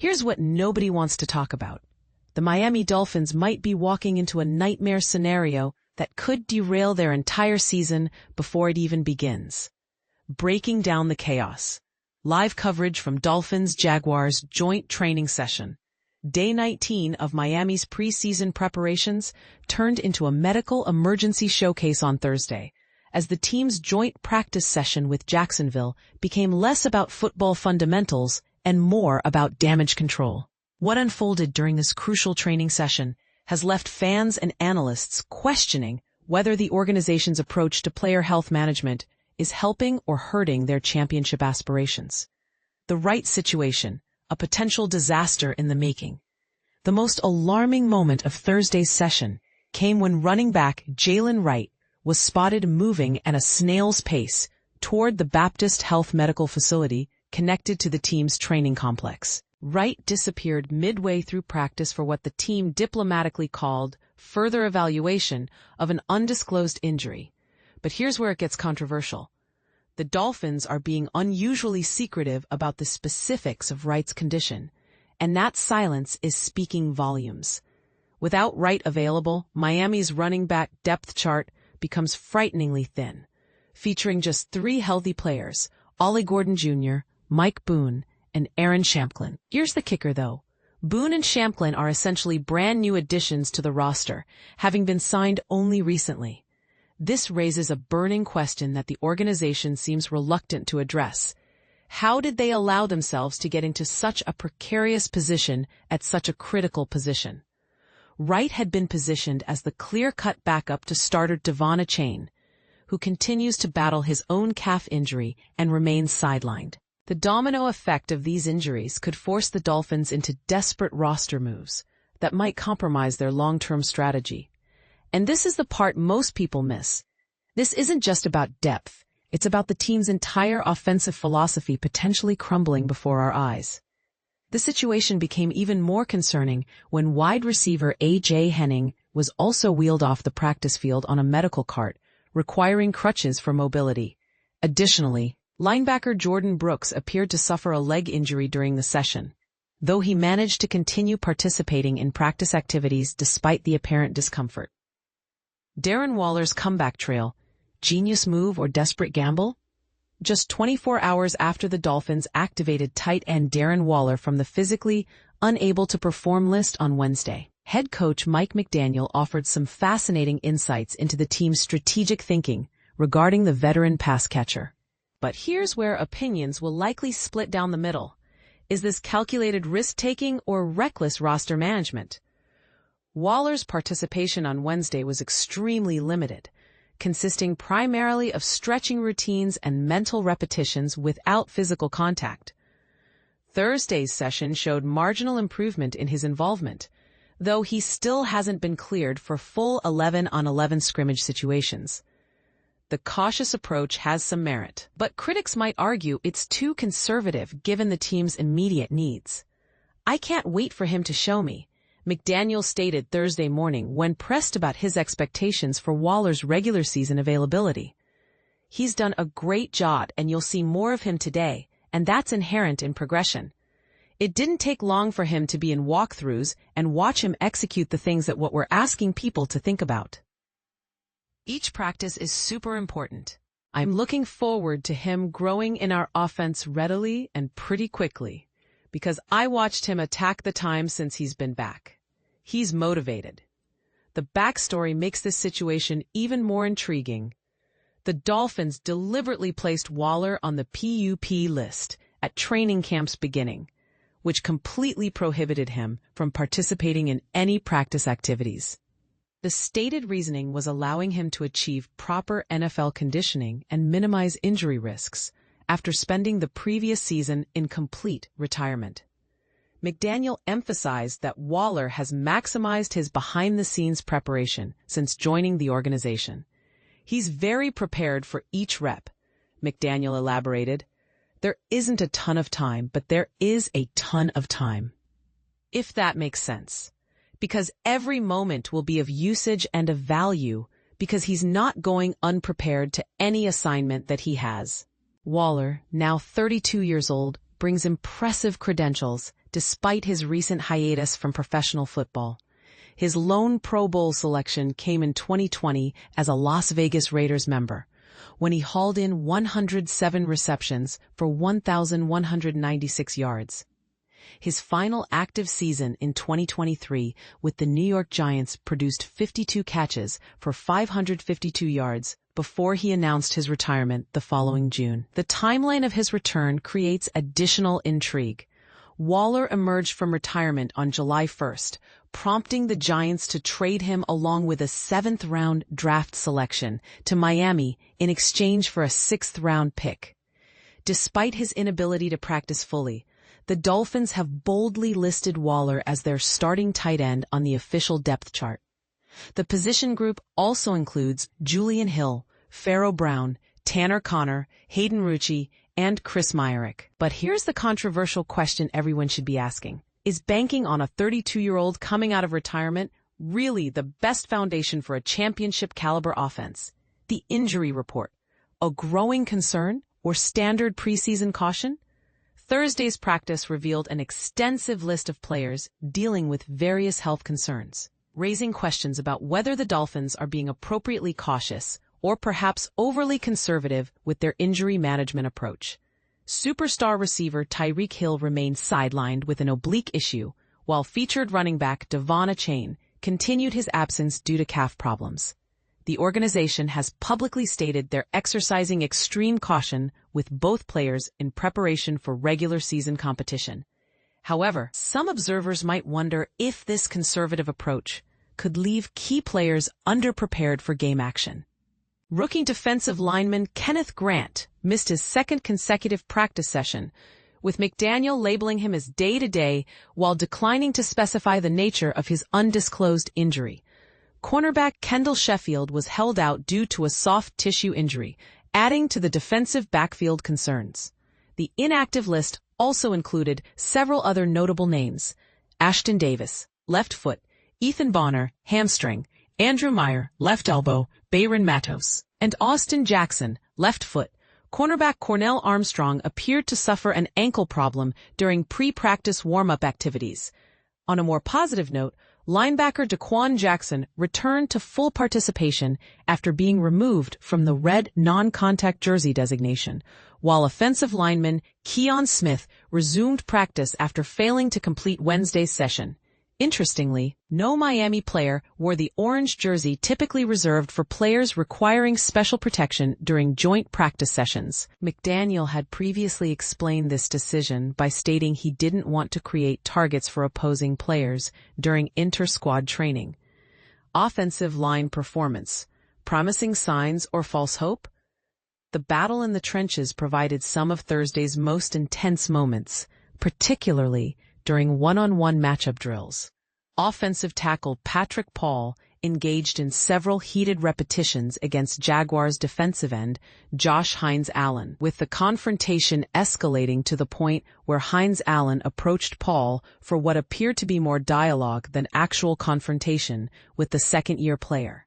Here's what nobody wants to talk about. The Miami Dolphins might be walking into a nightmare scenario that could derail their entire season before it even begins. Breaking down the chaos. Live coverage from Dolphins Jaguars joint training session. Day 19 of Miami's preseason preparations turned into a medical emergency showcase on Thursday, as the team's joint practice session with Jacksonville became less about football fundamentals and more about damage control. What unfolded during this crucial training session has left fans and analysts questioning whether the organization's approach to player health management is helping or hurting their championship aspirations. The Wright situation, a potential disaster in the making. The most alarming moment of Thursday's session came when running back Jaylen Wright was spotted moving at a snail's pace toward the Baptist Health Medical Facility connected to the team's training complex. Wright disappeared midway through practice for what the team diplomatically called further evaluation of an undisclosed injury. But here's where it gets controversial. The Dolphins are being unusually secretive about the specifics of Wright's condition, and that silence is speaking volumes. Without Wright available, Miami's running back depth chart becomes frighteningly thin, featuring just 3 healthy players, Ollie Gordon Jr., Mike Boone, and Aaron Shamklin. Here's the kicker, though. Boone and Shamklin are essentially brand new additions to the roster, having been signed only recently. This raises a burning question that the organization seems reluctant to address. How did they allow themselves to get into such a precarious position at such a critical position? Wright had been positioned as the clear-cut backup to starter Devon Achane, who continues to battle his own calf injury and remains sidelined. The domino effect of these injuries could force the Dolphins into desperate roster moves that might compromise their long-term strategy. And this is the part most people miss. This isn't just about depth. It's about the team's entire offensive philosophy potentially crumbling before our eyes. The situation became even more concerning when wide receiver A.J. Henning was also wheeled off the practice field on a medical cart, requiring crutches for mobility. Additionally, linebacker Jordan Brooks appeared to suffer a leg injury during the session, though he managed to continue participating in practice activities despite the apparent discomfort. Darren Waller's comeback trail, genius move or desperate gamble? Just 24 hours after the Dolphins activated tight end Darren Waller from the physically unable to perform list on Wednesday, head coach Mike McDaniel offered some fascinating insights into the team's strategic thinking regarding the veteran pass catcher. But here's where opinions will likely split down the middle. Is this calculated risk-taking or reckless roster management? Waller's participation on Wednesday was extremely limited, consisting primarily of stretching routines and mental repetitions without physical contact. Thursday's session showed marginal improvement in his involvement, though he still hasn't been cleared for full 11-on-11 scrimmage situations. The cautious approach has some merit, but critics might argue it's too conservative given the team's immediate needs. "I can't wait for him to show me," McDaniel stated Thursday morning when pressed about his expectations for Waller's regular season availability. "He's done a great job and you'll see more of him today, and that's inherent in progression. It didn't take long for him to be in walkthroughs and watch him execute the things that what we're asking people to think about. Each practice is super important. I'm looking forward to him growing in our offense readily and pretty quickly, because I watched him attack the time since he's been back. He's motivated." The backstory makes this situation even more intriguing. The Dolphins deliberately placed Waller on the PUP list at training camp's beginning, which completely prohibited him from participating in any practice activities. The stated reasoning was allowing him to achieve proper NFL conditioning and minimize injury risks after spending the previous season in complete retirement. McDaniel emphasized that Waller has maximized his behind-the-scenes preparation since joining the organization. "He's very prepared for each rep," McDaniel elaborated. "There isn't a ton of time, but there is a ton of time." If that makes sense. Because every moment will be of usage and of value, because he's not going unprepared to any assignment that he has. Waller, now 32 years old, brings impressive credentials despite his recent hiatus from professional football. His lone Pro Bowl selection came in 2020 as a Las Vegas Raiders member, when he hauled in 107 receptions for 1,196 yards. His final active season in 2023 with the New York Giants produced 52 catches for 552 yards before he announced his retirement the following June. The timeline of his return creates additional intrigue. Waller emerged from retirement on July 1st, prompting the Giants to trade him along with a 7th-round draft selection to Miami in exchange for a 6th-round pick. Despite his inability to practice fully, the Dolphins have boldly listed Waller as their starting tight end on the official depth chart. The position group also includes Julian Hill, Pharaoh Brown, Tanner Connor, Hayden Rucci, and Chris Myarick. But here's the controversial question everyone should be asking. Is banking on a 32-year-old coming out of retirement really the best foundation for a championship-caliber offense? The injury report, a growing concern or standard preseason caution? Thursday's practice revealed an extensive list of players dealing with various health concerns, raising questions about whether the Dolphins are being appropriately cautious or perhaps overly conservative with their injury management approach. Superstar receiver Tyreek Hill remained sidelined with an oblique issue, while featured running back Devon Achane continued his absence due to calf problems. The organization has publicly stated they're exercising extreme caution with both players in preparation for regular season competition. However, some observers might wonder if this conservative approach could leave key players underprepared for game action. Rookie defensive lineman Kenneth Grant missed his 2nd consecutive practice session, with McDaniel labeling him as day-to-day while declining to specify the nature of his undisclosed injury. Cornerback Kendall Sheffield was held out due to a soft tissue injury, adding to the defensive backfield concerns. The inactive list also included several other notable names: Ashton Davis, left foot; Ethan Bonner, hamstring; Andrew Meyer, left elbow; Bayron Matos; and Austin Jackson, left foot. Cornerback Cornell Armstrong appeared to suffer an ankle problem during pre-practice warm-up activities. On a more positive note, linebacker Daquan Jackson returned to full participation after being removed from the red non-contact jersey designation, while offensive lineman Keon Smith resumed practice after failing to complete Wednesday's session. Interestingly, no Miami player wore the orange jersey typically reserved for players requiring special protection during joint practice sessions. McDaniel had previously explained this decision by stating he didn't want to create targets for opposing players during inter-squad training. Offensive line performance: promising signs or false hope? The battle in the trenches provided some of Thursday's most intense moments, particularly during one-on-one matchup drills. Offensive tackle Patrick Paul engaged in several heated repetitions against Jaguars defensive end Josh Hines-Allen, with the confrontation escalating to the point where Hines-Allen approached Paul for what appeared to be more dialogue than actual confrontation with the second-year player.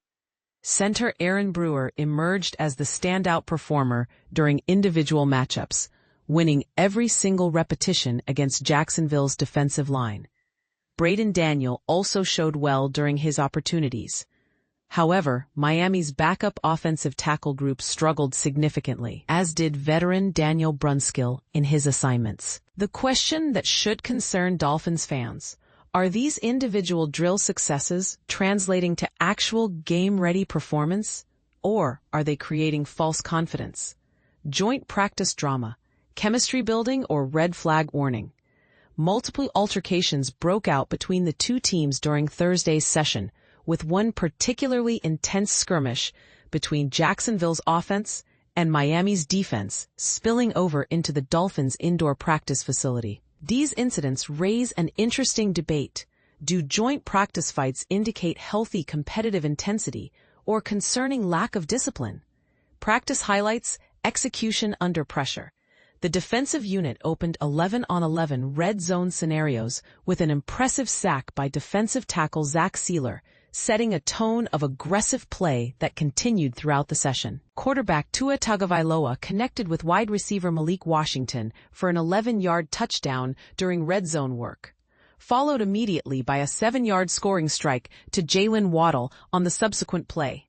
Center Aaron Brewer emerged as the standout performer during individual matchups, winning every single repetition against Jacksonville's defensive line. Braden Daniel also showed well during his opportunities. However, Miami's backup offensive tackle group struggled significantly, as did veteran Daniel Brunskill in his assignments. The question that should concern Dolphins fans: are these individual drill successes translating to actual game-ready performance, or are they creating false confidence? Joint practice drama, chemistry building, or red flag warning? Multiple altercations broke out between the two teams during Thursday's session, with one particularly intense skirmish between Jacksonville's offense and Miami's defense spilling over into the Dolphins' indoor practice facility. These incidents raise an interesting debate. Do joint practice fights indicate healthy competitive intensity or concerning lack of discipline? Practice highlights: execution under pressure. The defensive unit opened 11-on-11 red zone scenarios with an impressive sack by defensive tackle Zach Sealer, setting a tone of aggressive play that continued throughout the session. Quarterback Tua Tagovailoa connected with wide receiver Malik Washington for an 11-yard touchdown during red zone work, followed immediately by a 7-yard scoring strike to Jaylen Waddle on the subsequent play.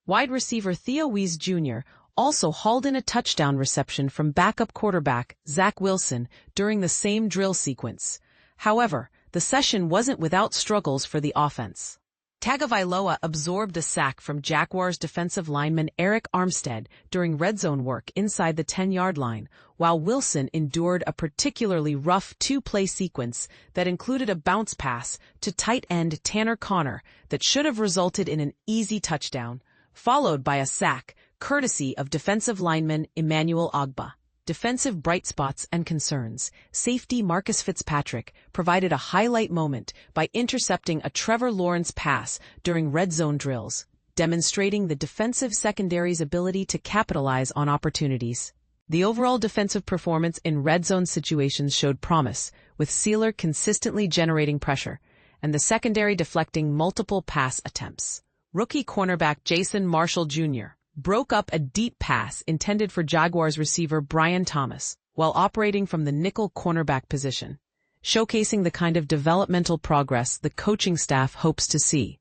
Wide receiver Theo Wease Jr. also hauled in a touchdown reception from backup quarterback Zach Wilson during the same drill sequence. However, the session wasn't without struggles for the offense. Tagovailoa absorbed a sack from Jaguars defensive lineman Eric Armstead during red zone work inside the 10-yard line, while Wilson endured a particularly rough two-play sequence that included a bounce pass to tight end Tanner Conner that should have resulted in an easy touchdown, followed by a sack, courtesy of defensive lineman Emmanuel Ogbah. Defensive bright spots and concerns. Safety Marcus Fitzpatrick provided a highlight moment by intercepting a Trevor Lawrence pass during red zone drills, demonstrating the defensive secondary's ability to capitalize on opportunities. The overall defensive performance in red zone situations showed promise, with Sealer consistently generating pressure, and the secondary deflecting multiple pass attempts. Rookie cornerback Jason Marshall Jr. broke up a deep pass intended for Jaguars receiver Brian Thomas while operating from the nickel cornerback position, showcasing the kind of developmental progress the coaching staff hopes to see.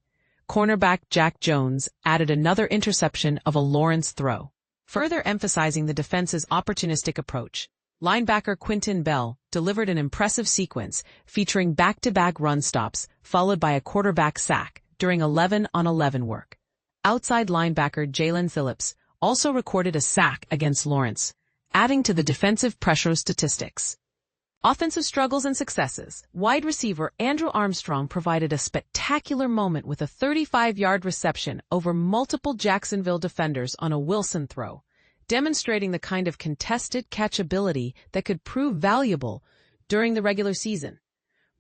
Cornerback Jack Jones added another interception of a Lawrence throw, further emphasizing the defense's opportunistic approach. Linebacker Quinton Bell delivered an impressive sequence featuring back-to-back run stops followed by a quarterback sack during 11-on-11 work. Outside linebacker Jaylen Phillips also recorded a sack against Lawrence, adding to the defensive pressure statistics. Offensive struggles and successes. Wide receiver Andrew Armstrong provided a spectacular moment with a 35-yard reception over multiple Jacksonville defenders on a Wilson throw, demonstrating the kind of contested catchability that could prove valuable during the regular season.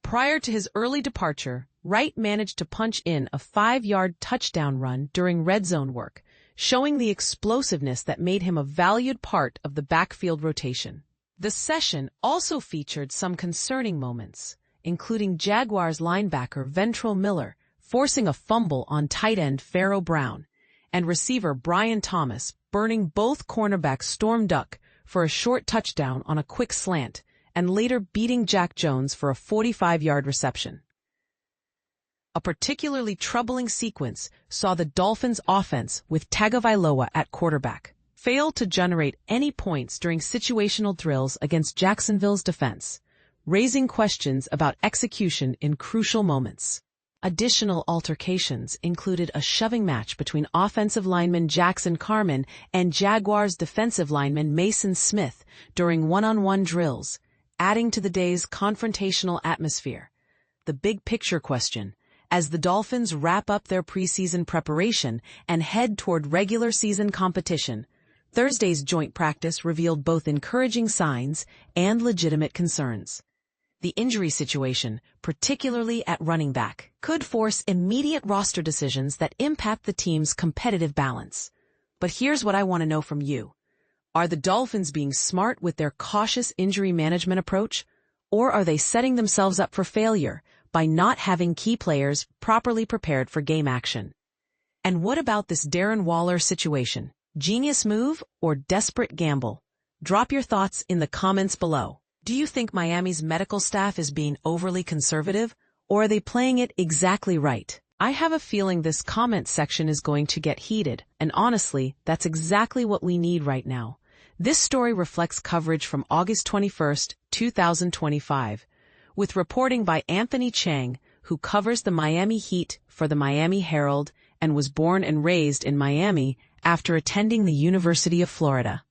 Prior to his early departure, Wright managed to punch in a 5-yard touchdown run during red zone work, showing the explosiveness that made him a valued part of the backfield rotation. The session also featured some concerning moments, including Jaguars linebacker Ventrell Miller forcing a fumble on tight end Pharaoh Brown, and receiver Brian Thomas burning both cornerbacks Storm Duck for a short touchdown on a quick slant, and later beating Jack Jones for a 45-yard reception. A particularly troubling sequence saw the Dolphins' offense with Tagovailoa at quarterback fail to generate any points during situational drills against Jacksonville's defense, raising questions about execution in crucial moments. Additional altercations included a shoving match between offensive lineman Jackson Carman and Jaguars defensive lineman Mason Smith during one-on-one drills, adding to the day's confrontational atmosphere. The big picture question: as the Dolphins wrap up their preseason preparation and head toward regular season competition, Thursday's joint practice revealed both encouraging signs and legitimate concerns. The injury situation, particularly at running back, could force immediate roster decisions that impact the team's competitive balance. But here's what I want to know from you. Are the Dolphins being smart with their cautious injury management approach, or are they setting themselves up for failure by not having key players properly prepared for game action? And what about this Darren Waller situation? Genius move or desperate gamble? Drop your thoughts in the comments below. Do you think Miami's medical staff is being overly conservative, or are they playing it exactly right? I have a feeling this comment section is going to get heated, and honestly, that's exactly what we need right now. This story reflects coverage from August 21, 2025, with reporting by Anthony Chang, who covers the Miami Heat for the Miami Herald and was born and raised in Miami after attending the University of Florida.